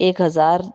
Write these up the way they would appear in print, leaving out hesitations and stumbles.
1000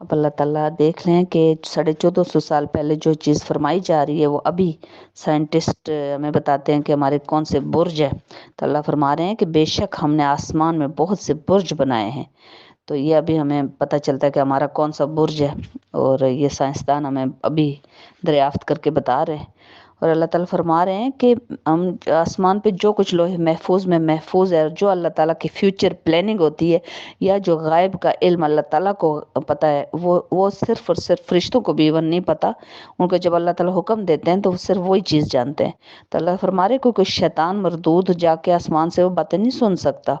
اب اللہ تعالیٰ دیکھ لیں کہ 1450 سال پہلے جو چیز فرمائی جا رہی ہے وہ ابھی سائنٹسٹ ہمیں بتاتے ہیں کہ ہمارے کون سے برج ہے. تو اللہ فرما رہے ہیں کہ بے شک ہم نے آسمان میں بہت سے برج بنائے ہیں. تو یہ ابھی ہمیں پتہ چلتا ہے کہ ہمارا کون سا برج ہے، اور یہ سائنسدان ہمیں ابھی دریافت کر کے بتا رہے ہیں. اور اللہ تعالیٰ فرما رہے ہیں کہ ہم آسمان پہ جو کچھ لوح محفوظ میں محفوظ ہے، اور جو اللہ تعالیٰ کی فیوچر پلاننگ ہوتی ہے یا جو غائب کا علم اللہ تعالیٰ کو پتہ ہے، وہ صرف اور صرف فرشتوں کو بھی ایون نہیں پتہ. ان کو جب اللہ تعالیٰ حکم دیتے ہیں تو وہ صرف وہی چیز جانتے ہیں. تو اللہ فرما رہے کوئی شیطان مردود جا کے آسمان سے وہ باتیں نہیں سن سکتا.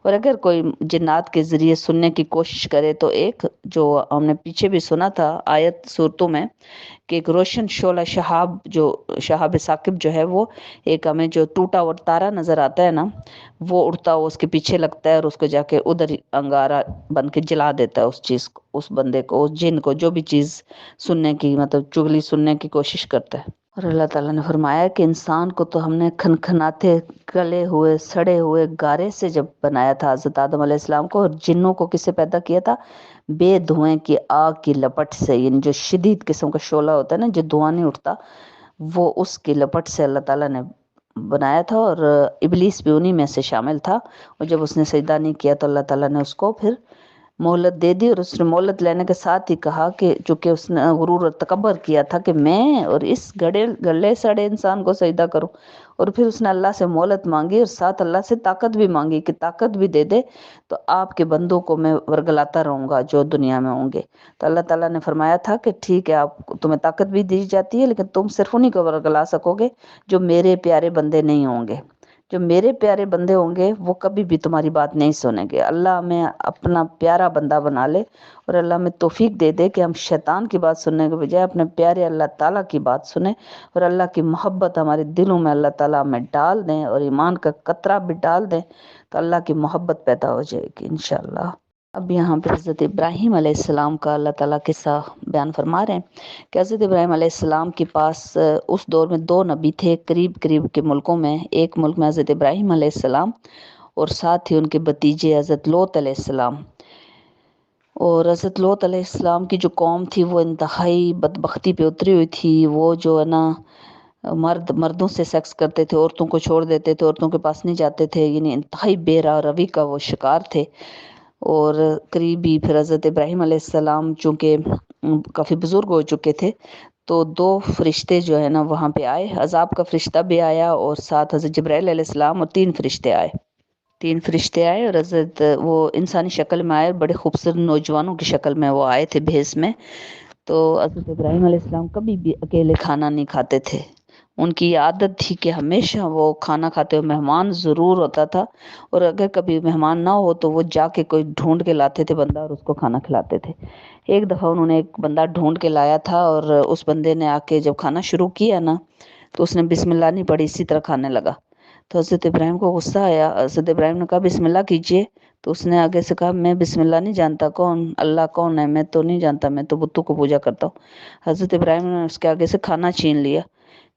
اور اگر کوئی جنات کے ذریعے سننے کی کوشش کرے تو ایک جو ہم نے پیچھے بھی سنا تھا آیت صورتوں میں کہ ایک روشن شعلہ شہاب، جو شہاب ثاقب جو ہے، وہ ایک ہمیں جو ٹوٹا ہوا تارا نظر آتا ہے نا، وہ اڑتا ہوا اس کے پیچھے لگتا ہے اور اس کو جا کے ادھر انگارہ بن کے جلا دیتا ہے اس چیز کو، اس بندے کو، اس جن کو، جو بھی چیز سننے کی مطلب چگلی سننے کی کوشش کرتا ہے. اور اللہ تعالیٰ نے فرمایا کہ انسان کو تو ہم نے کھنکھناتے گلے ہوئے سڑے ہوئے گارے سے جب بنایا تھا حضرت آدم علیہ السلام کو، اور جنوں کو کس سے پیدا کیا تھا؟ بے دھوئیں کی آگ کی لپٹ سے، یعنی جو شدید قسم کا شعلہ ہوتا ہے نا، جو دھواں نہیں اٹھتا، وہ اس کی لپٹ سے اللہ تعالیٰ نے بنایا تھا. اور ابلیس بھی انہی میں سے شامل تھا. اور جب اس نے سجدہ نہیں کیا تو اللہ تعالیٰ نے اس کو پھر مہلت دے دی. اور اس نے مہلت لینے کے ساتھ ہی کہا کہ چونکہ اس نے غرور اور تکبر کیا تھا کہ میں اور اس گلے سڑے انسان کو سجدہ کروں، اور پھر اس نے اللہ سے مہلت مانگی اور ساتھ اللہ سے طاقت بھی مانگی کہ طاقت بھی دے دے تو آپ کے بندوں کو میں ورگلاتا رہوں گا جو دنیا میں ہوں گے. تو اللہ تعالیٰ نے فرمایا تھا کہ ٹھیک ہے، آپ تمہیں طاقت بھی دی جاتی ہے لیکن تم صرف انہی کو ورگلا سکو گے جو میرے پیارے بندے نہیں ہوں گے. جو میرے پیارے بندے ہوں گے وہ کبھی بھی تمہاری بات نہیں سنیں گے. اللہ ہمیں اپنا پیارا بندہ بنا لے اور اللہ ہمیں توفیق دے دے کہ ہم شیطان کی بات سننے کے بجائے اپنے پیارے اللہ تعالیٰ کی بات سنیں، اور اللہ کی محبت ہمارے دلوں میں اللہ تعالیٰ ہمیں ڈال دیں، اور ایمان کا قطرہ بھی ڈال دیں تو اللہ کی محبت پیدا ہو جائے گی انشاءاللہ. اب یہاں پہ حضرت ابراہیم علیہ السلام کا اللہ تعالیٰ قصہ بیان فرما رہے ہیں کہ حضرت ابراہیم علیہ السلام کے پاس اس دور میں دو نبی تھے قریب قریب کے ملکوں میں. ایک ملک میں حضرت ابراہیم علیہ السلام اور ساتھ ہی ان کے بھتیجے حضرت لوط علیہ السلام. اور حضرت لوط علیہ السلام کی جو قوم تھی وہ انتہائی بدبختی پہ اتری ہوئی تھی. وہ جو ہے نا مردوں سے سیکس کرتے تھے، عورتوں کو چھوڑ دیتے تھے، عورتوں کے پاس نہیں جاتے تھے، یعنی انتہائی بے راہ روی کا وہ شکار تھے. اور قریبی پھر حضرت ابراہیم علیہ السلام چونکہ کافی بزرگ ہو چکے تھے تو دو فرشتے جو ہے نا وہاں پہ آئے. عذاب کا فرشتہ بھی آیا اور ساتھ حضرت جبرائیل علیہ السلام، اور تین فرشتے آئے اور حضرت وہ انسانی شکل میں آئے، بڑے خوبصورت نوجوانوں کی شکل میں وہ آئے تھے بھیس میں. تو حضرت ابراہیم علیہ السلام کبھی بھی اکیلے کھانا نہیں کھاتے تھے. ان کی عادت تھی کہ ہمیشہ وہ کھانا کھاتے ہوئے مہمان ضرور ہوتا تھا، اور اگر کبھی مہمان نہ ہو تو وہ جا کے کوئی ڈھونڈ کے لاتے تھے بندہ اور اس کو کھانا کھلاتے تھے. ایک دفعہ انہوں نے ایک بندہ ڈھونڈ کے لایا تھا، اور اس بندے نے آ کے جب کھانا شروع کیا نا تو اس نے بسم اللہ نہیں پڑھی، اسی طرح کھانے لگا. تو حضرت ابراہیم کو غصہ آیا. حضرت ابراہیم نے کہا بسم اللہ کیجئے. تو اس نے آگے سے کہا میں بسم اللہ نہیں جانتا، کون اللہ کون ہے میں تو نہیں جانتا، میں تو بتوں کو پوجا کرتا ہوں. حضرت ابراہیم نے اس کے آگے سے کھانا چھین لیا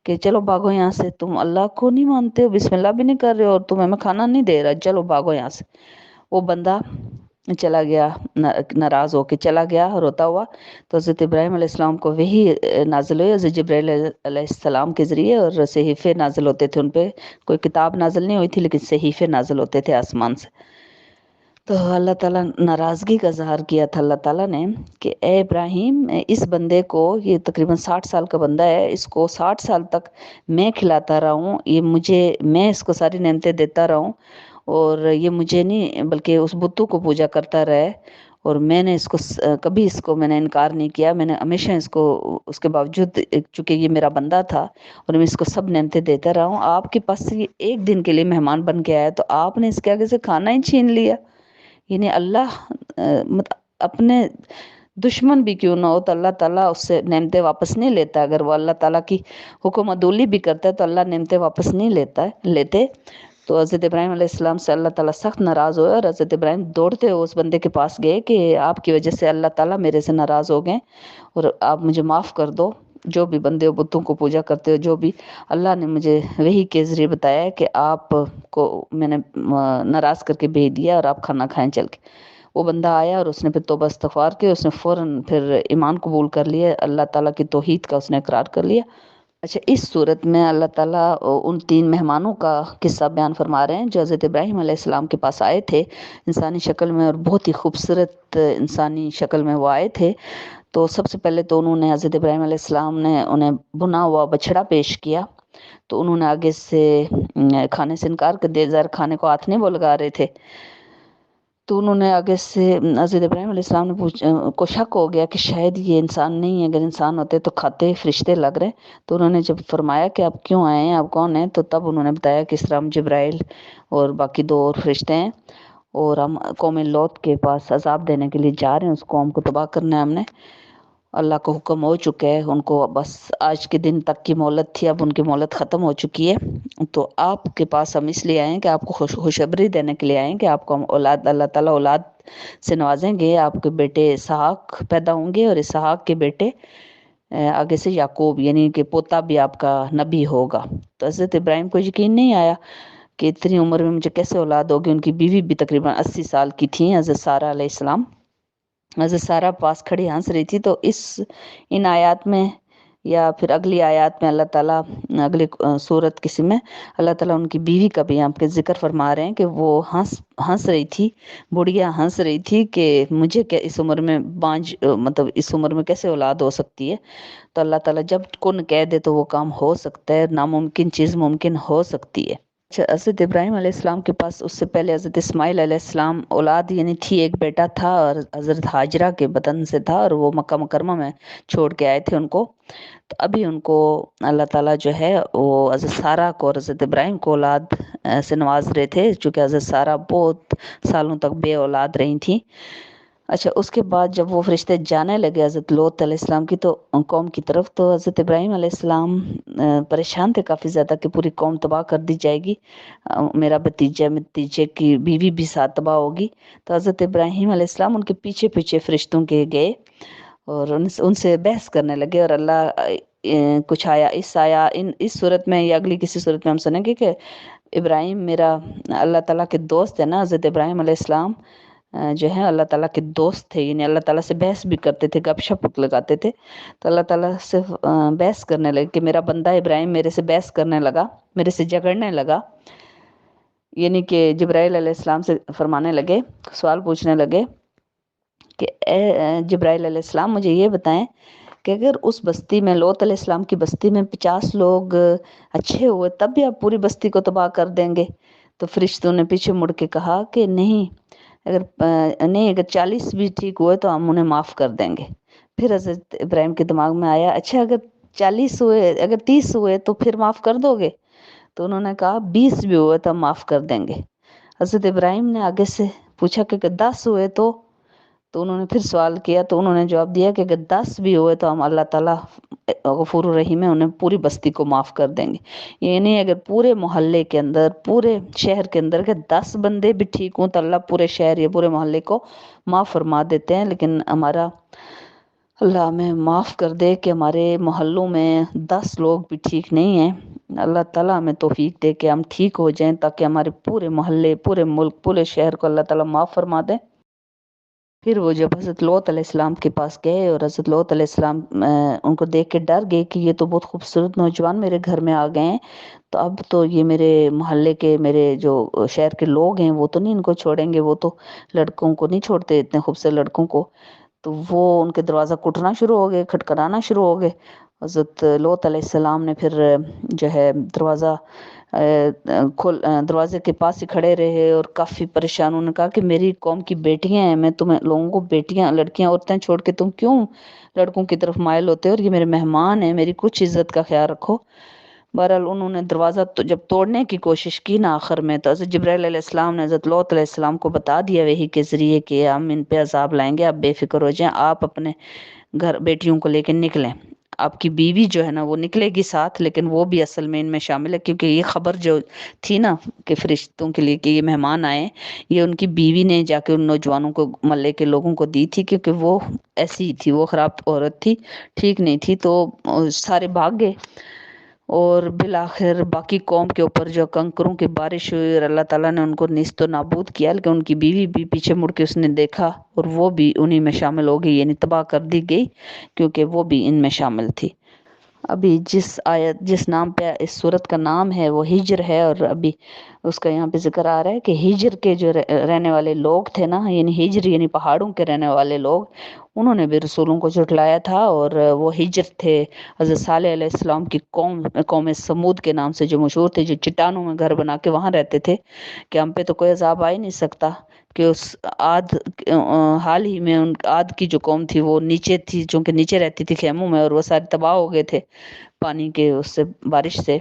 کہ چلو بھاگو یہاں سے، تم اللہ کو نہیں مانتے ہو، بسم اللہ بھی نہیں کر رہے ہو، اور تم ہمیں کھانا نہیں دے رہا، چلو بھاگو یہاں سے. وہ بندہ چلا گیا، ناراض ہو کے چلا گیا روتا ہوا. تو حضرت ابراہیم علیہ السلام کو وہی نازل ہوئی حضرت جبرائیل علیہ السلام کے ذریعے، اور صحیفے نازل ہوتے تھے ان پہ. کوئی کتاب نازل نہیں ہوئی تھی لیکن صحیفے نازل ہوتے تھے آسمان سے. تو اللہ تعالیٰ ناراضگی کا اظہار کیا تھا اللہ تعالیٰ نے کہ اے ابراہیم، اس بندے کو، یہ تقریباً 60 سال کا بندہ ہے، اس کو 60 سال تک میں کھلاتا رہا ہوں، میں اس کو ساری نعمتیں دیتا رہا ہوں، اور یہ مجھے نہیں بلکہ اس بتوں کو پوجا کرتا رہا ہے. اور میں نے اس کو کبھی اس کو میں نے انکار نہیں کیا، میں نے ہمیشہ اس کو اس کے باوجود چونکہ یہ میرا بندہ تھا اور میں اس کو سب نعمتیں دیتا رہا ہوں، آپ کے پاس یہ ایک دن کے لیے مہمان بن کے آیا تو آپ نے اس کے آگے سے کھانا ہی چھین لیا. یعنی اللہ اپنے دشمن بھی کیوں نہ ہو تو اللہ تعالیٰ اس سے نعمتیں واپس نہیں لیتا. اگر وہ اللہ تعالیٰ کی حکم عدولی بھی کرتا ہے تو اللہ نعمتیں واپس نہیں لیتے. تو حضرت ابراہیم علیہ السلام سے اللہ تعالیٰ سخت ناراض ہوئے، اور حضرت ابراہیم دوڑتے ہوئے اس بندے کے پاس گئے کہ آپ کی وجہ سے اللہ تعالیٰ میرے سے ناراض ہو گئے اور آپ مجھے معاف کر دو. جو بھی بندے ہو بتوں کو پوجا کرتے ہو، جو بھی اللہ نے مجھے وحی کے ذریعے بتایا ہے کہ آپ کو میں نے ناراض کر کے بھیج دیا اور آپ کھانا کھائیں چل کے. وہ بندہ آیا اور اس نے پھر توبہ استغفار کی، اس نے فوراً پھر ایمان قبول کر لیا، اللہ تعالیٰ کی توحید کا اس نے اقرار کر لیا۔ اچھا، اس صورت میں اللہ تعالیٰ ان 3 مہمانوں کا قصہ بیان فرما رہے ہیں جو حضرت ابراہیم علیہ السلام کے پاس آئے تھے انسانی شکل میں، اور بہت ہی خوبصورت انسانی شکل میں وہ آئے تھے۔ تو سب سے پہلے تو انہوں نے حضرت ابراہیم علیہ السلام نے انہیں بنا ہوا بچھڑا پیش کیا، تو انہوں نے آگے سے کھانے سے انکار کر دیا، ظاہر کھانے کو ہاتھ نہیں وہ لگا رہے تھے۔ تو انہوں نے آگے سے حضرت ابراہیم علیہ السلام نے کو شک ہو گیا کہ شاید یہ انسان نہیں ہے، اگر انسان ہوتے تو کھاتے، فرشتے لگ رہے۔ تو انہوں نے جب فرمایا کہ آپ کیوں آئے ہیں، آپ کون ہیں، تو تب انہوں نے بتایا کہ اس طرح ہم جبرائیل اور باقی 2 اور فرشتے ہیں، اور ہم قوم لوط کے پاس عذاب دینے کے لیے جا رہے ہیں، اس قوم کو تباہ کرنا ہے ہم نے، اللہ کا حکم ہو چکا ہے، ان کو بس آج کے دن تک کی مہلت تھی، اب ان کی مہلت ختم ہو چکی ہے، تو آپ کے پاس ہم اس لیے آئے ہیں کہ آپ کو خوشخبری دینے کے لیے آئے ہیں کہ آپ کو ہم اولاد، اللہ تعالیٰ اولاد سے نوازیں گے، آپ کے بیٹے اسحاق پیدا ہوں گے، اور اسحاق کے بیٹے آگے سے یعقوب، یعنی کہ پوتا بھی آپ کا نبی ہوگا۔ تو حضرت ابراہیم کو یقین نہیں آیا کہ اتنی عمر میں مجھے کیسے اولاد ہوگی، ان کی بیوی بھی تقریباً 80 سال کی تھیں، حضرت سارہ علیہ السلام۔ حضرت سارہ پاس کھڑی ہنس رہی تھی، تو ان آیات میں یا پھر اگلی آیات میں اللہ تعالیٰ، اگلی صورت کسی میں اللہ تعالیٰ ان کی بیوی کا بھی یہاں پہ ذکر فرما رہے ہیں کہ وہ ہنس رہی تھی، بڑھیا ہنس رہی تھی کہ مجھے کیا اس عمر میں مطلب اس عمر میں کیسے اولاد ہو سکتی ہے۔ تو اللہ تعالیٰ جب کن کہہ دے تو وہ کام ہو سکتا ہے، ناممکن چیز ممکن ہو سکتی ہے۔ اچھا، حضرت ابراہیم علیہ السلام کے پاس اس سے پہلے حضرت اسماعیل علیہ السلام اولاد یعنی تھی، ایک بیٹا تھا، اور حضرت ہاجرہ کے بدن سے تھا، اور وہ مکہ مکرمہ میں چھوڑ کے آئے تھے ان کو۔ تو ابھی ان کو اللہ تعالیٰ جو ہے وہ حضرت سارہ کو اور حضرت ابراہیم کو اولاد سے نواز رہے تھے، چونکہ حضرت سارہ بہت سالوں تک بے اولاد رہی تھیں۔ اچھا، اس کے بعد جب وہ فرشتے جانے لگے حضرت لوط علیہ السلام کی تو قوم کی طرف، تو حضرت ابراہیم علیہ السلام پریشان تھے کافی زیادہ کہ پوری قوم تباہ کر دی جائے گی، میرا بھتیجے کی بیوی بھی ساتھ تباہ ہوگی۔ تو حضرت ابراہیم علیہ السلام ان کے پیچھے پیچھے فرشتوں کے گئے اور ان سے بحث کرنے لگے، اور اللہ کچھ اس صورت میں یا اگلی کسی صورت میں ہم سنیں گے کہ ابراہیم میرا اللہ تعالیٰ کے دوست ہے نا، حضرت ابراہیم علیہ السلام جو ہے اللہ تعالیٰ کے دوست تھے، یعنی اللہ تعالیٰ سے بحث بھی کرتے تھے، گپ شپ لگاتے تھے۔ تو اللہ تعالیٰ سے بحث کرنے لگے کہ میرا بندہ ابراہیم میرے سے بحث کرنے لگا، میرے سے جھگڑنے لگا، یعنی کہ جبرائیل علیہ السلام سے فرمانے لگے، سوال پوچھنے لگے کہ اے جبرائیل علیہ السلام، مجھے یہ بتائیں کہ اگر اس بستی میں، لوط علیہ السلام کی بستی میں 50 لوگ اچھے ہوئے تب بھی آپ پوری بستی کو تباہ کر دیں گے؟ تو فرشتوں نے پیچھے مڑ کے کہا کہ نہیں، اگر 40 بھی ٹھیک ہوئے تو ہم انہیں معاف کر دیں گے۔ پھر حضرت ابراہیم کے دماغ میں آیا، اچھا اگر 40 ہوئے، اگر 30 ہوئے تو پھر معاف کر دو گے؟ تو انہوں نے کہا 20 بھی ہوئے تو ہم معاف کر دیں گے۔ حضرت ابراہیم نے آگے سے پوچھا کہ 10 ہوئے تو انہوں نے پھر سوال کیا، تو انہوں نے جواب دیا کہ اگر 10 بھی ہوئے تو ہم اللہ تعالیٰ غفور الرحیم ہے، انہیں پوری بستی کو معاف کر دیں گے۔ یعنی اگر پورے محلے کے اندر، پورے شہر کے اندر کہ 10 بندے بھی ٹھیک ہوں تو اللہ پورے شہر یا پورے محلے کو معاف فرما دیتے ہیں، لیکن ہمارا اللہ ہمیں معاف کر دے کہ ہمارے محلوں میں 10 لوگ بھی ٹھیک نہیں ہیں۔ اللہ تعالیٰ ہمیں توفیق دے کہ ہم ٹھیک ہو جائیں، تاکہ ہمارے پورے محلے، پورے ملک، پورے شہر کو اللہ تعالیٰ معاف فرما دے۔ پھر وہ جب حضرت لوط علیہ السلام کے پاس گئے اور حضرت لوط علیہ السلام ان کو دیکھ کے ڈر گئے کہ یہ تو بہت خوبصورت نوجوان میرے گھر میں آ گئے ہیں، تو اب تو یہ میرے محلے کے، میرے جو شہر کے لوگ ہیں وہ تو نہیں ان کو چھوڑیں گے، وہ تو لڑکوں کو نہیں چھوڑتے، اتنے خوبصورت لڑکوں کو۔ تو وہ ان کے دروازہ کٹنا شروع ہو گئے، کھٹکھٹانا شروع ہو گئے۔ حضرت لوط علیہ السلام نے پھر جو ہے دروازے کے پاس ہی کھڑے رہے اور کافی پریشان، انہوں نے کہا کہ میری قوم کی بیٹیاں ہیں، میں تمہیں لوگوں کو بیٹیاں، لڑکیاں، عورتیں چھوڑ کے تم کیوں لڑکوں کی طرف مائل ہوتے ہو، اور یہ میرے مہمان ہیں، میری کچھ عزت کا خیال رکھو۔ بہرحال انہوں نے دروازہ جب توڑنے کی کوشش کی نا آخر میں، تو حضرت جبرائیل علیہ السلام نے حضرت لوط علیہ السلام کو بتا دیا وحی کے ذریعے کہ ہم ان پہ عذاب لائیں گے، آپ بے فکر ہو جائیں، آپ اپنے گھر بیٹیوں کو لے کے نکلیں، آپ کی بیوی جو ہے نا وہ نکلے گی ساتھ، لیکن وہ بھی اصل میں ان میں شامل ہے، کیونکہ یہ خبر جو تھی نا کہ فرشتوں کے لیے کہ یہ مہمان آئے، یہ ان کی بیوی نے جا کے ان نوجوانوں کو، محلے کے لوگوں کو دی تھی، کیونکہ وہ ایسی تھی، وہ خراب عورت تھی، ٹھیک نہیں تھی، تو سارے بھاگ گئے اور بالآخر باقی قوم کے اوپر جو کنکروں کی بارش ہوئی اور اللہ تعالیٰ نے ان کو نیست و نابود کیا، لیکن ان کی بیوی بھی پیچھے مڑ کے اس نے دیکھا اور وہ بھی انہی میں شامل ہو گئی، یعنی تباہ کر دی گئی کیونکہ وہ بھی ان میں شامل تھی۔ ابھی جس نام پہ اس صورت کا نام ہے وہ ہجر ہے، اور ابھی اس کا یہاں پہ ذکر آ رہا ہے کہ ہجر کے جو رہنے والے لوگ تھے نا، یعنی ہجر یعنی پہاڑوں کے رہنے والے لوگ، انہوں نے بھی رسولوں کو جھٹلایا تھا، اور وہ ہجر تھے حضرت صالح علیہ السلام کی قوم سمود کے نام سے جو مشہور تھے، جو چٹانوں میں گھر بنا کے وہاں رہتے تھے کہ ہم پہ تو کوئی عذاب آ ہی نہیں سکتا، کہ اس حال ہی میں عاد کی جو قوم تھی وہ نیچے تھی، چونکہ نیچے رہتی تھی خیموں میں، اور وہ سارے تباہ ہو گئے تھے پانی کے اس سے بارش سے۔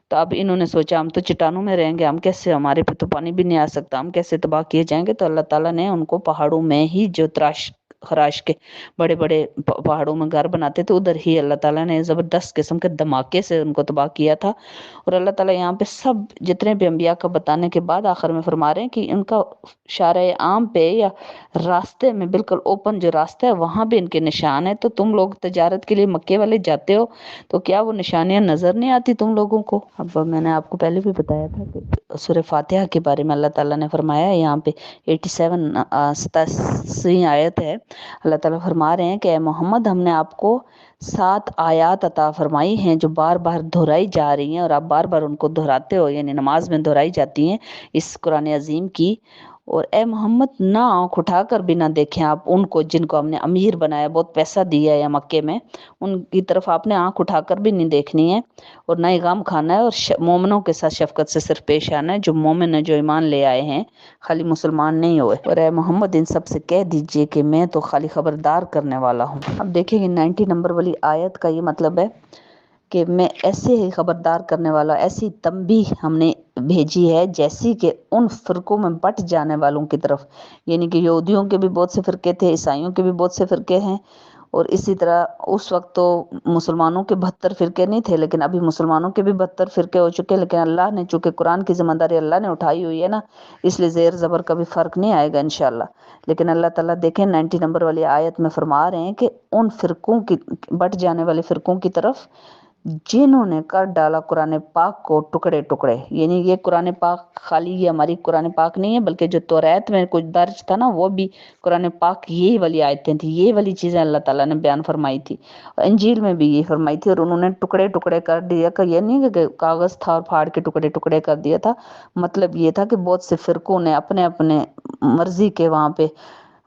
تو اب انہوں نے سوچا ہم تو چٹانوں میں رہیں گے، ہم کیسے، ہمارے پہ تو پانی بھی نہیں آ سکتا، ہم کیسے تباہ کیے جائیں گے؟ تو اللہ تعالیٰ نے ان کو پہاڑوں میں ہی جو تراش خراش کے بڑے بڑے پہاڑوں میں گھر بناتے تھے، ادھر ہی اللہ تعالیٰ نے زبردست قسم کے دھماکے سے ان کو تباہ کیا تھا۔ اور اللہ تعالیٰ یہاں پہ سب جتنے بھی انبیاء کا بتانے کے بعد آخر میں فرما رہے ہیں کہ ان کا شارع عام پہ یا راستے میں بالکل اوپن جو راستہ ہے وہاں بھی ان کے نشان ہے، تو تم لوگ تجارت کے لیے مکے والے جاتے ہو تو کیا وہ نشانیاں نظر نہیں آتی تم لوگوں کو؟ اب میں نے آپ کو پہلے بھی بتایا تھا کہ سورہ فاتحہ کے بارے میں اللہ تعالیٰ نے فرمایا ہے، یہاں پہ 87 آیت ہے، اللہ تعالیٰ فرما رہے ہیں کہ اے محمد ہم نے آپ کو 7 آیات عطا فرمائی ہیں جو بار بار دہرائی جا رہی ہیں، اور آپ بار بار ان کو دہراتے ہو، یعنی نماز میں دہرائی جاتی ہیں اس قرآن عظیم کی۔ اور اے محمد نہ آنکھ اٹھا کر بھی نہ دیکھیں آپ ان کو جن کو ہم نے امیر بنایا، بہت پیسہ دیا ہے یا مکے میں، ان کی طرف آپ نے آنکھ اٹھا کر بھی نہیں دیکھنی ہے، اور نہ ہی غم کھانا ہے، اور مومنوں کے ساتھ شفقت سے صرف پیش آنا ہے، جو مومن ہیں جو ایمان لے آئے ہیں، خالی مسلمان نہیں ہوئے۔ اور اے محمد ان سب سے کہہ دیجئے کہ میں تو خالی خبردار کرنے والا ہوں۔ اب دیکھیں گے 90 نمبر والی آیت کا یہ مطلب ہے کہ میں ایسے ہی خبردار کرنے والا، ایسی تنبیہ ہم نے بھیجی ہے جیسی کہ ان فرقوں میں بٹ جانے والوں کی طرف، یعنی کہ یہودیوں کے بھی بہت سے فرقے تھے، عیسائیوں کے بھی بہت سے فرقے ہیں، اور اسی طرح اس وقت تو مسلمانوں کے 72 فرقے نہیں تھے، لیکن ابھی مسلمانوں کے بھی 72 فرقے ہو چکے، لیکن اللہ نے چونکہ قرآن کی ذمہ داری اللہ نے اٹھائی ہوئی ہے نا، اس لیے زیر زبر کا بھی فرق نہیں آئے گا انشاءاللہ۔ لیکن اللہ تعالیٰ دیکھیں 90 نمبر والی آیت میں فرما رہے ہیں کہ ان فرقوں کی بٹ جانے والے فرقوں کی طرف جنہوں نے کر ڈالا قرآن پاک کو ٹکڑے ٹکڑے، یعنی یہ قرآن پاک خالی یہ ہماری قرآن پاک نہیں ہے، بلکہ جو توریت میں کچھ درج تھا نا وہ بھی قرآن پاک یہی والی آیتیں تھیں، یہ والی چیزیں اللہ تعالیٰ نے بیان فرمائی تھی، انجیل میں بھی یہ فرمائی تھی، اور انہوں نے ٹکڑے ٹکڑے کر دیا، کہ یہ نہیں کہ کاغذ تھا اور پھاڑ کے ٹکڑے ٹکڑے کر دیا تھا، مطلب یہ تھا کہ بہت سے فرقوں نے اپنے اپنے مرضی کے وہاں پہ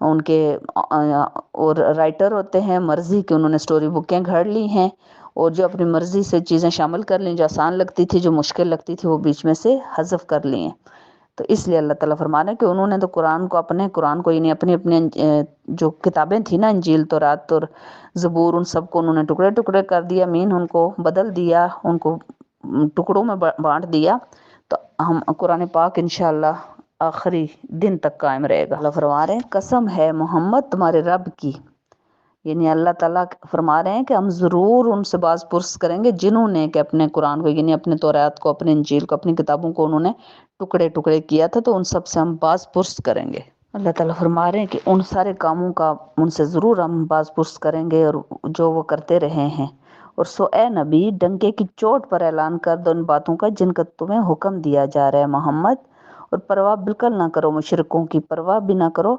ان کے اور رائٹر ہوتے ہیں مرضی کے، انہوں نے سٹوری بکیں گھڑ لی ہیں، اور جو اپنی مرضی سے چیزیں شامل کر لیں، جو آسان لگتی تھی جو مشکل لگتی تھی وہ بیچ میں سے حذف کر لی ہیں۔ تو اس لیے اللہ تعالیٰ فرمانا ہے کہ انہوں نے تو قرآن کو یعنی اپنی جو کتابیں تھیں نا، انجیل تورات اور زبور، ان سب کو انہوں نے ٹکڑے ٹکڑے کر دیا، مین ان کو بدل دیا، ان کو ٹکڑوں میں بانٹ دیا۔ تو ہم قرآن پاک انشاءاللہ آخری دن تک قائم رہے گا۔ اللہ فرما رہے ہیں قسم ہے محمد تمہارے رب کی، یعنی اللہ تعالیٰ فرما رہے ہیں کہ ہم ضرور ان سے باز پرس کریں گے جنہوں نے کہ اپنے قرآن کو یعنی اپنے توریت کو، اپنے انجیل کو، اپنی کتابوں کو انہوں نے ٹکڑے ٹکڑے کیا تھا، تو ان سب سے ہم باز پرس کریں گے۔ اللہ تعالیٰ فرما رہے ہیں کہ ان سارے کاموں کا ان سے ضرور ہم باز پرس کریں گے، اور جو وہ کرتے رہے ہیں۔ اور سو اے نبی ڈنکے کی چوٹ پر اعلان کر دو ان باتوں کا جن کا تمہیں حکم دیا جا رہا ہے محمد، اور پرواہ بالکل نہ کرو مشرکوں کی، پرواہ بھی نہ کرو،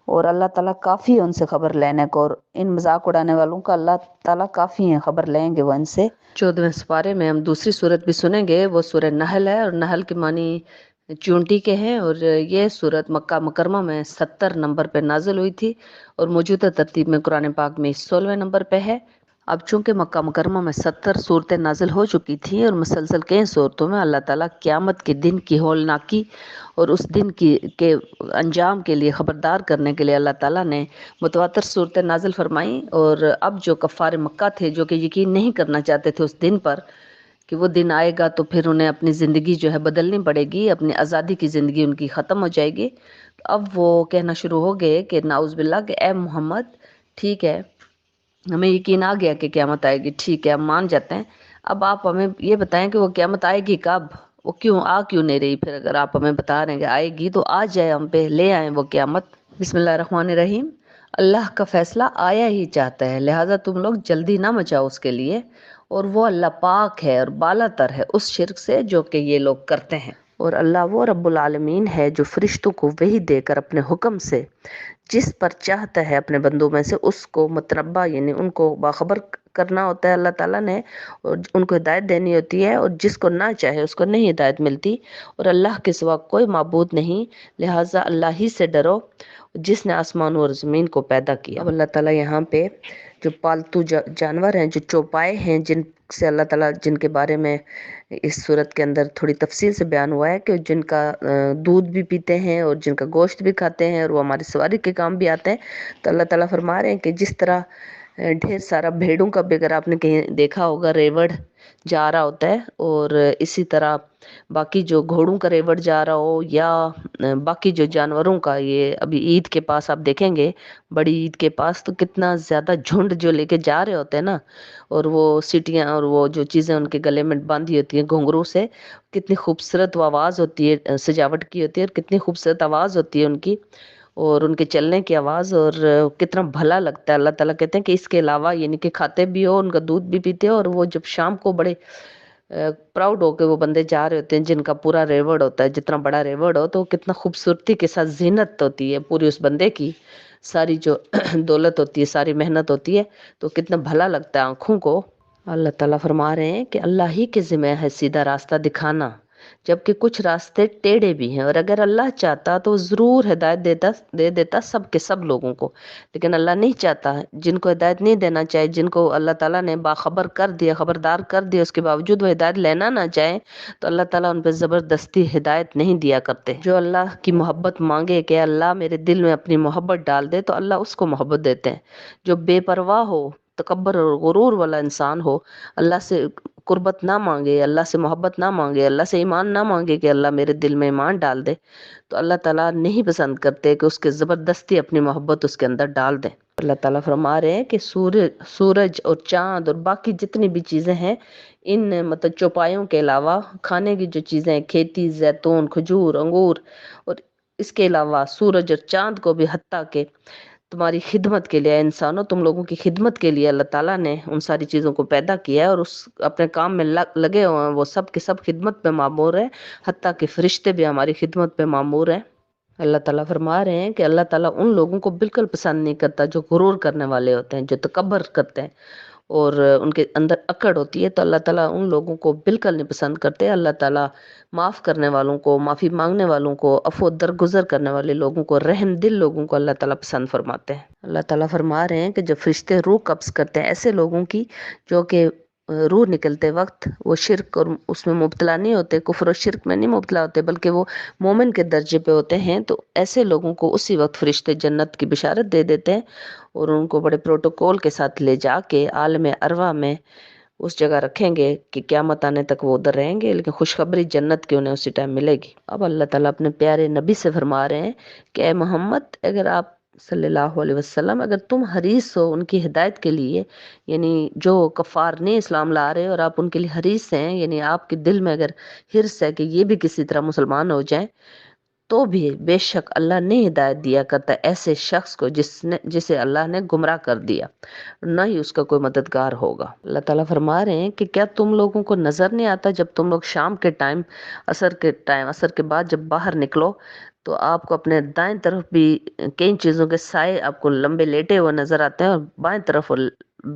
اور اللہ تعالیٰ کافی ہے ان سے خبر لینے کو، اور ان مذاق اڑانے والوں کا اللہ تعالیٰ کافی ہیں، خبر لیں گے وہ ان سے۔ 14ویں سپارے میں ہم دوسری صورت بھی سنیں گے، وہ سورہ نحل ہے، اور نحل کے معنی چونٹی کے ہیں، اور یہ صورت مکہ مکرمہ میں 70 نمبر پہ نازل ہوئی تھی، اور موجودہ ترتیب میں قرآن پاک میں 16ویں نمبر پہ ہے۔ اب چونکہ مکہ مکرمہ میں 70 صورتیں نازل ہو چکی تھیں، اور مسلسل کئی صورتوں میں اللہ تعالیٰ قیامت کے دن کی ہولناکی اور اس دن کے انجام کے لیے خبردار کرنے کے لیے اللہ تعالیٰ نے متواتر صورتیں نازل فرمائیں، اور اب جو کفار مکہ تھے جو کہ یقین نہیں کرنا چاہتے تھے اس دن پر کہ وہ دن آئے گا تو پھر انہیں اپنی زندگی جو ہے بدلنی پڑے گی، اپنی آزادی کی زندگی ان کی ختم ہو جائے گی، تو اب وہ کہنا شروع ہو گئے کہ نعوذ باللہ کہ اے محمد ٹھیک ہے ہمیں یقین آ گیا کہ قیامت آئے گی، ٹھیک ہے ہم مان جاتے ہیں، اب آپ ہمیں یہ بتائیں کہ وہ قیامت آئے گی کب، وہ کیوں نہیں رہی؟ پھر اگر آپ ہمیں بتا رہے ہیں کہ آئے گی تو آ جائے، ہم پہ لے آئیں وہ قیامت۔ بسم اللہ الرحمن الرحیم۔ اللہ کا فیصلہ آیا ہی چاہتا ہے، لہٰذا تم لوگ جلدی نہ مچاؤ اس کے لیے، اور وہ اللہ پاک ہے اور بالا تر ہے اس شرک سے جو کہ یہ لوگ کرتے ہیں۔ اور اللہ وہ رب العالمین ہے جو فرشتوں کو وحی دے کر اپنے حکم سے جس پر چاہتا ہے اپنے بندوں میں سے اس کو متنبع یعنی ان کو باخبر کرنا ہوتا ہے اللہ تعالیٰ نے، اور ان کو ہدایت دینی ہوتی ہے، اور جس کو نہ چاہے اس کو نہیں ہدایت ملتی، اور اللہ کے سوا کوئی معبود نہیں، لہٰذا اللہ ہی سے ڈرو جس نے آسمان اور زمین کو پیدا کیا۔ اب اللہ تعالیٰ یہاں پہ جو پالتو جانور ہیں، جو چوپائے ہیں، جن سے اللہ تعالیٰ جن کے بارے میں اس صورت کے اندر تھوڑی تفصیل سے بیان ہوا ہے کہ جن کا دودھ بھی پیتے ہیں اور جن کا گوشت بھی کھاتے ہیں اور وہ ہماری سواری کے کام بھی آتے ہیں، تو اللہ تعالیٰ فرما رہے ہیں کہ جس طرح ڈھیر سارا بھیڑوں کا بھی اگر آپ نے کہیں دیکھا ہوگا ریوڑ جا رہا ہوتا ہے، اور اسی طرح باقی جو گھوڑوں کا ریوڑ جا رہا ہو یا باقی جو جانوروں کا، یہ ابھی عید کے پاس آپ دیکھیں گے، بڑی عید کے پاس تو کتنا زیادہ جھنڈ جو لے کے جا رہے ہوتے ہیں نا، اور وہ سیٹیاں اور وہ جو چیزیں ان کے گلے میں باندھی ہوتی ہیں گھنگرو سے، کتنی خوبصورت وہ آواز ہوتی ہے، سجاوٹ کی ہوتی ہے، اور کتنی خوبصورت آواز ہوتی ہے ان کی، اور ان کے چلنے کی آواز، اور کتنا بھلا لگتا ہے۔ اللہ تعالیٰ کہتے ہیں کہ اس کے علاوہ یعنی کہ کھاتے بھی ہو، ان کا دودھ بھی پیتے ہو، اور وہ جب شام کو بڑے پراؤڈ ہو کے وہ بندے جا رہے ہوتے ہیں جن کا پورا ریوڑ ہوتا ہے، جتنا بڑا ریوڑ ہو تو کتنا خوبصورتی کے ساتھ زینت ہوتی ہے پوری اس بندے کی، ساری جو دولت ہوتی ہے، ساری محنت ہوتی ہے، تو کتنا بھلا لگتا ہے آنکھوں کو۔ اللہ تعالیٰ فرما رہے ہیں کہ اللہ ہی کے ذمہ ہے سیدھا راستہ دکھانا، جبکہ کچھ راستے ٹیڑھے بھی ہیں، اور اگر اللہ چاہتا تو ضرور ہدایت دے دیتا سب کے سب لوگوں کو، لیکن اللہ نہیں چاہتا۔ جن کو ہدایت نہیں دینا چاہے، جن کو اللہ تعالیٰ نے باخبر کر دیا، خبردار کر دیا، اس کے باوجود وہ ہدایت لینا نہ چاہیں، تو اللہ تعالیٰ ان پہ زبردستی ہدایت نہیں دیا کرتے۔ جو اللہ کی محبت مانگے کہ اللہ میرے دل میں اپنی محبت ڈال دے، تو اللہ اس کو محبت دیتے ہیں۔ جو بے پرواہ ہو، تکبر اور غرور والا انسان ہو، اللہ سے قربت نہ مانگے، اللہ سے محبت نہ مانگے، اللہ سے ایمان نہ مانگے کہ اللہ میرے دل میں ایمان ڈال دے، تو اللہ تعالیٰ نہیں پسند کرتے کہ اس کے زبردستی اپنی محبت اس کے اندر ڈال دیں۔ اللہ تعالیٰ فرما رہے ہیں کہ سورج اور چاند اور باقی جتنی بھی چیزیں ہیں، ان مطلب چوپایوں کے علاوہ کھانے کی جو چیزیں ہیں، کھیتی، زیتون، کھجور، انگور، اور اس کے علاوہ سورج اور چاند کو بھی، حتیٰ کہ تمہاری خدمت کے لیے انسانوں، تم لوگوں کی خدمت کے لیے اللہ تعالیٰ نے ان ساری چیزوں کو پیدا کیا ہے، اور اس اپنے کام میں لگے ہوئے ہیں، وہ سب کے سب خدمت پہ مامور ہیں، حتیٰ کہ فرشتے بھی ہماری خدمت پہ مامور ہیں۔ اللہ تعالیٰ فرما رہے ہیں کہ اللہ تعالیٰ ان لوگوں کو بالکل پسند نہیں کرتا جو غرور کرنے والے ہوتے ہیں، جو تکبر کرتے ہیں اور ان کے اندر اکڑ ہوتی ہے، تو اللہ تعالیٰ ان لوگوں کو بالکل نہیں پسند کرتے۔ اللہ تعالیٰ معاف کرنے والوں کو، معافی مانگنے والوں کو، عفو درگزر کرنے والے لوگوں کو، رحم دل لوگوں کو اللہ تعالیٰ پسند فرماتے ہیں۔ اللہ تعالیٰ فرما رہے ہیں کہ جب فرشتے روح قبض کرتے ہیں ایسے لوگوں کی جو کہ روح نکلتے وقت وہ شرک اور اس میں مبتلا نہیں ہوتے، کفر و شرک میں نہیں مبتلا ہوتے، بلکہ وہ مومن کے درجے پہ ہوتے ہیں، تو ایسے لوگوں کو اسی وقت فرشتے جنت کی بشارت دے دیتے ہیں، اور ان کو بڑے پروٹوکول کے ساتھ لے جا کے عالم ارواح میں اس جگہ رکھیں گے کہ قیامت آنے تک وہ ادھر رہیں گے، لیکن خوشخبری جنت کی انہیں اسی ٹائم ملے گی۔ اب اللہ تعالیٰ اپنے پیارے نبی سے فرما رہے ہیں کہ اے محمد، اگر آپ صلی اللہ علیہ وسلم، اگر تم حریص ہو ان کی ہدایت کے لیے، یعنی جو کفار نہیں اسلام لا رہے اور آپ ان کے لیے حریص ہیں، یعنی آپ کے دل میں اگر حرص ہے کہ یہ بھی کسی طرح مسلمان ہو جائیں، تو بھی بے شک اللہ نے ہدایت دیا کرتا ہے ایسے شخص کو جسے اللہ نے گمراہ کر دیا، نہ ہی اس کا کوئی مددگار ہوگا۔ اللہ تعالیٰ فرما رہے ہیں کہ کیا تم لوگوں کو نظر نہیں آتا جب تم لوگ شام کے ٹائم، عصر کے بعد جب باہر نکلو، تو آپ کو اپنے دائیں طرف بھی کئی چیزوں کے سائے آپ کو لمبے لیٹے ہوئے نظر آتے ہیں، اور بائیں طرف، اور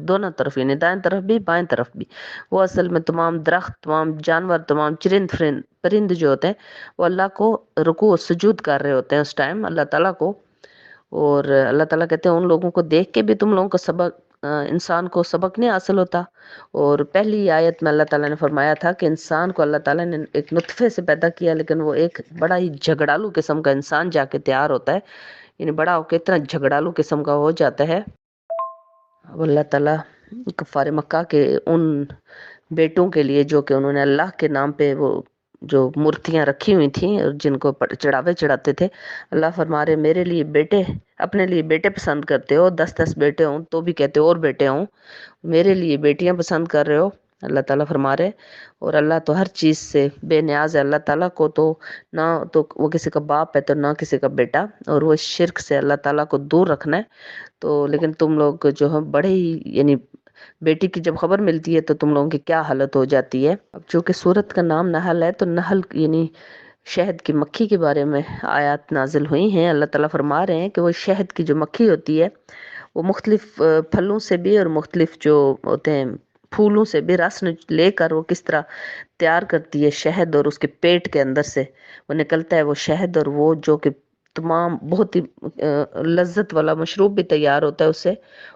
دونوں طرف، یعنی دائیں طرف بھی بائیں طرف بھی، وہ اصل میں تمام درخت، تمام جانور، تمام پرند جو ہوتے ہیں، وہ اللہ کو رکوع و سجود کر رہے ہوتے ہیں اس ٹائم اللہ تعالیٰ کو، اور اللہ تعالیٰ کہتے ہیں ان لوگوں کو دیکھ کے بھی تم لوگوں کو انسان کو سبق نہیں حاصل ہوتا۔ اور پہلی آیت میں اللہ تعالیٰ نے فرمایا تھا کہ انسان کو اللہ تعالیٰ نے ایک نطفے سے پیدا کیا، لیکن وہ ایک بڑا ہی جھگڑالو قسم کا انسان جا کے تیار ہوتا ہے، یعنی بڑا ہو کے اتنا جھگڑالو قسم کا ہو جاتا ہے۔ اب اللہ تعالیٰ کفار مکہ کے ان بیٹوں کے لیے جو کہ انہوں نے اللہ کے نام پہ وہ جو مورتیاں رکھی ہوئی تھیں اور جن کو چڑھاوے چڑھاتے تھے، اللہ فرما رہے میرے لیے بیٹے، اپنے لیے بیٹے پسند کرتے ہو، 10 بیٹے ہوں تو بھی کہتے ہو اور بیٹے ہوں، میرے لیے بیٹیاں پسند کر رہے ہو، اللہ تعالیٰ فرما رہے۔ اور اللہ تو ہر چیز سے بے نیاز ہے، اللہ تعالیٰ کو تو نہ تو وہ کسی کا باپ ہے تو نہ کسی کا بیٹا، اور وہ اس شرک سے اللہ تعالیٰ کو دور رکھنا ہے، تو لیکن تم لوگ جو ہے بڑے ہی یعنی بیٹی کی جب خبر ملتی ہے تو تم لوگوں کی کیا حالت ہو جاتی ہے۔ اب چونکہ سورت کا نام نحل ہے تو نحل یعنی شہد کی مکھی کے بارے میں آیات نازل ہوئی ہیں۔ اللہ تعالیٰ فرما رہے ہیں کہ وہ شہد کی جو مکھی ہوتی ہے وہ مختلف پھلوں سے بھی اور مختلف جو ہوتے ہیں پھولوں سے بھی رس لے کر وہ کس طرح تیار کرتی ہے شہد، اور اس کے پیٹ کے اندر سے وہ نکلتا ہے وہ شہد، اور وہ جو کہ تمام بہت ہی لذت والا مشروب بھی تیار ہوتا ہے اس سے،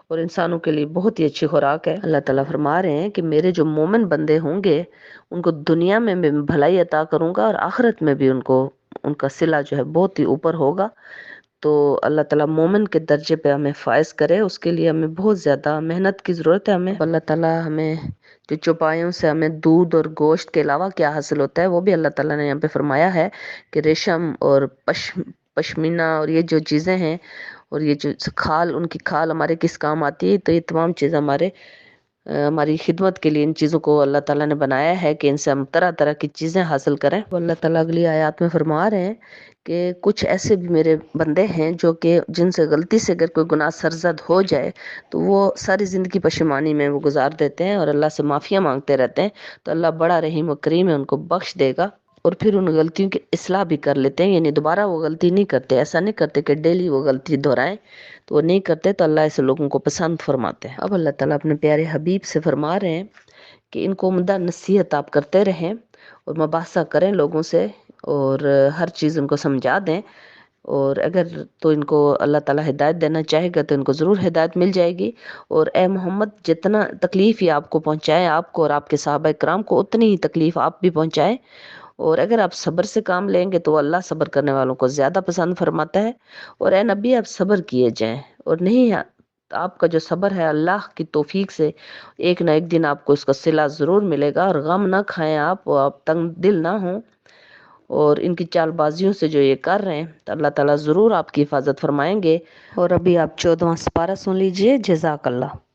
اور انسانوں کے لیے بہت ہی اچھی خوراک ہے۔ اللہ تعالیٰ فرما رہے ہیں کہ میرے جو مومن بندے ہوں گے ان کو دنیا میں بھی بھلائی عطا کروں گا، اور آخرت میں بھی ان کا صلہ جو ہے بہت ہی اوپر ہوگا۔ تو اللہ تعالیٰ مومن کے درجے پہ ہمیں فائز کرے، اس کے لیے ہمیں بہت زیادہ محنت کی ضرورت ہے۔ ہمیں اللہ تعالیٰ ہمیں جو چوپایوں سے ہمیں دودھ اور گوشت کے علاوہ کیا حاصل ہوتا ہے وہ بھی اللہ تعالیٰ نے یہاں پہ فرمایا ہے کہ ریشم اور پشمینہ اور یہ جو چیزیں ہیں، اور یہ جو کھال، ان کی کھال ہمارے کس کام آتی ہے، تو یہ تمام چیزیں ہماری خدمت کے لیے ان چیزوں کو اللہ تعالیٰ نے بنایا ہے کہ ان سے ہم طرح طرح کی چیزیں حاصل کریں۔ اللہ تعالیٰ اگلی آیات میں فرما رہے ہیں کہ کچھ ایسے بھی میرے بندے ہیں جو کہ جن سے غلطی سے اگر کوئی گناہ سرزد ہو جائے تو وہ ساری زندگی پشیمانی میں وہ گزار دیتے ہیں اور اللہ سے معافیاں مانگتے رہتے ہیں، تو اللہ بڑا رحیم و کریم ہے، ان کو بخش دے گا، اور پھر ان غلطیوں کی اصلاح بھی کر لیتے ہیں، یعنی دوبارہ وہ غلطی نہیں کرتے۔ ایسا نہیں کرتے کہ ڈیلی وہ غلطی دہرائیں، تو وہ نہیں کرتے، تو اللہ ایسے لوگوں کو پسند فرماتے ہیں۔ اب اللہ تعالیٰ اپنے پیارے حبیب سے فرما رہے ہیں کہ ان کو عمدہ نصیحت آپ کرتے رہیں اور مباحثہ کریں لوگوں سے، اور ہر چیز ان کو سمجھا دیں، اور اگر تو ان کو اللہ تعالیٰ ہدایت دینا چاہے گا تو ان کو ضرور ہدایت مل جائے گی۔ اور اے محمد جتنا تکلیف یہ آپ کو پہنچائے، آپ کو اور آپ کے صحابہ کرام کو، اتنی ہی تکلیف آپ بھی پہنچائیں، اور اگر آپ صبر سے کام لیں گے تو وہ اللہ صبر کرنے والوں کو زیادہ پسند فرماتا ہے۔ اور اے نبی آپ صبر کیے جائیں، اور نہیں آپ کا جو صبر ہے اللہ کی توفیق سے ایک نہ ایک دن آپ کو اس کا صلہ ضرور ملے گا، اور غم نہ کھائیں آپ، اور آپ تنگ دل نہ ہوں، اور ان کی چال بازیوں سے جو یہ کر رہے ہیں تو اللہ تعالیٰ ضرور آپ کی حفاظت فرمائیں گے۔ اور ابھی آپ 14واں سپارہ سن لیجئے۔ جزاک اللہ۔